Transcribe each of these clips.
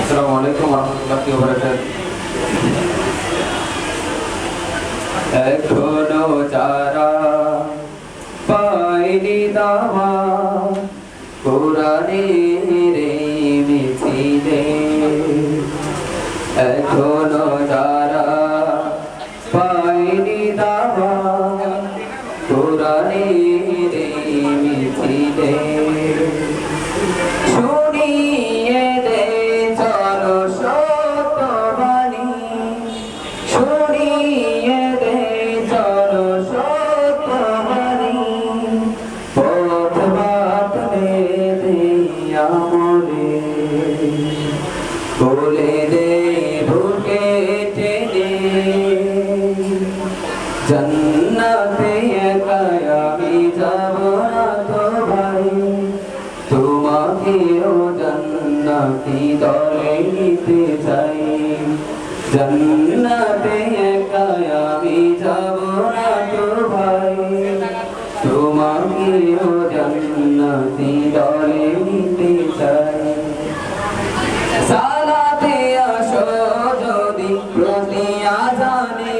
আসসালামু আলাইকুম ওয়া রাহমাতুল্লাহি ওয়া বারাকাতুহু। এখনো যারা পায়নি দাওয়া কোরআনের এই মিছিলে, এখনো যারা পায়নি দাওয়া কোরআনের এই মিছিলে, শুনিয়ে দে চলো সত্যবাণী, শুনিয়ে দে চলো সত্যবাণী, পথ বাতলে দে আমলে, বলে দে বুকে টেনে জান্নাতে একা আমি যাব না তো ভাই, তোমাকেও জান্নাতি দলে নিতে চাই, জান্নাতে একা আমি যাব না তো ভাই, তোমাকেও জান্নাতি দলে নিতে চাই। সালাতে আসো যদি প্রতি আজানে,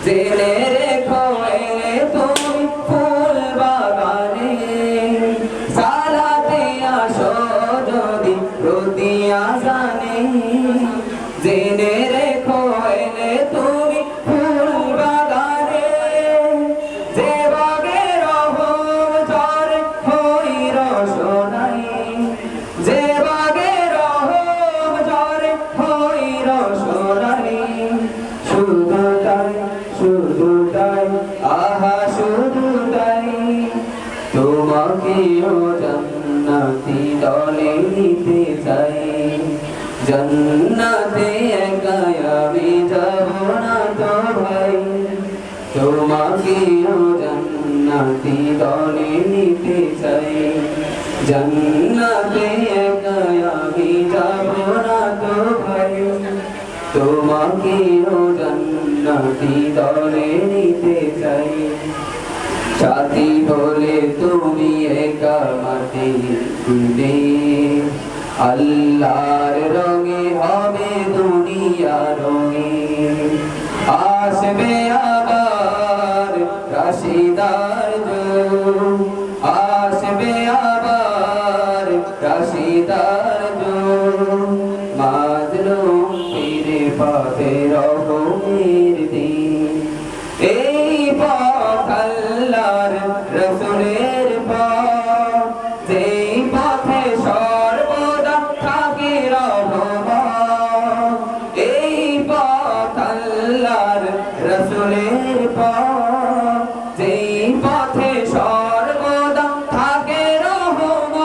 জেনে রেখো এলে তুমি ফুল বাগানে, সালাতে আসো যদি প্রতি আজানে, জেনে রেখো এলে তুমি ফুল বাগানে, যে বাগে রহম ঝরে হই রসনাই, যে বাগে রহম ঝরে হই রসনাই, শুধু তাই শুধু তাই আহা শুধু তাই, তোমাকেও জান্নাতি দলে নিতে চাই, জান্নাতে একা আমি যাব না তো ভাই, তোমাকেও জান্নাতি দলে নিতে চাই, জান্নাতে একা আমি যাব না তো ভাই, তোমাকেও জান্নাতি দলে নিতে চাই। সাথী বলে তুমি একা মাটির দিলে, আল্লাহর রঙে হবে দুনিয়া রঙে, আসবে আবার রাশিদার যুগ, আসবে আবার রাশিদার যুগ, মাজলুম ফিরে পাবে রহমের দিন, এই পথ আল্লাহর রাসূলের পথ, যেই পথে সর্বদা থাকে রহমত, এই পথ আল্লাহর রাসূলের পথ, যেই পথে সর্বদা থাকে রহমত,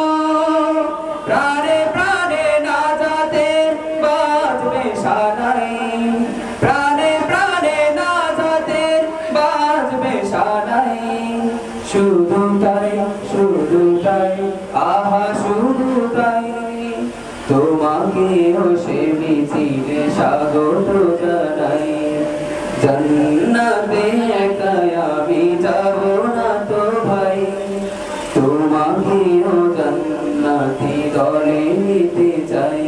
প্রাণে প্রাণে নাজাতের বাজবে সানাই, প্রাণে প্রাণে নাজাতের বাজবে সানাই, শুধু তাই আহা শুধু তাই, তোমাকেও সে মিছিলে স্বাগত জানাই, জান্নাতে একা আমি যাব না তো ভাই, তোমাকেও জান্নাতি দলে নিতে চাই,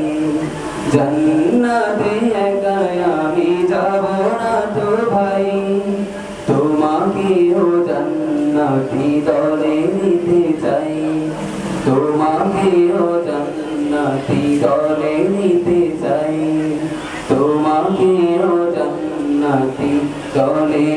জান্নাতে একা আমি যাব না তো ভাই, তোমাকেও জান্নাতি দলে নিতে চাই, তোমাকেও জান্নাতি দলে নিতে চাই, তোমাকেও জান্নাতি দলে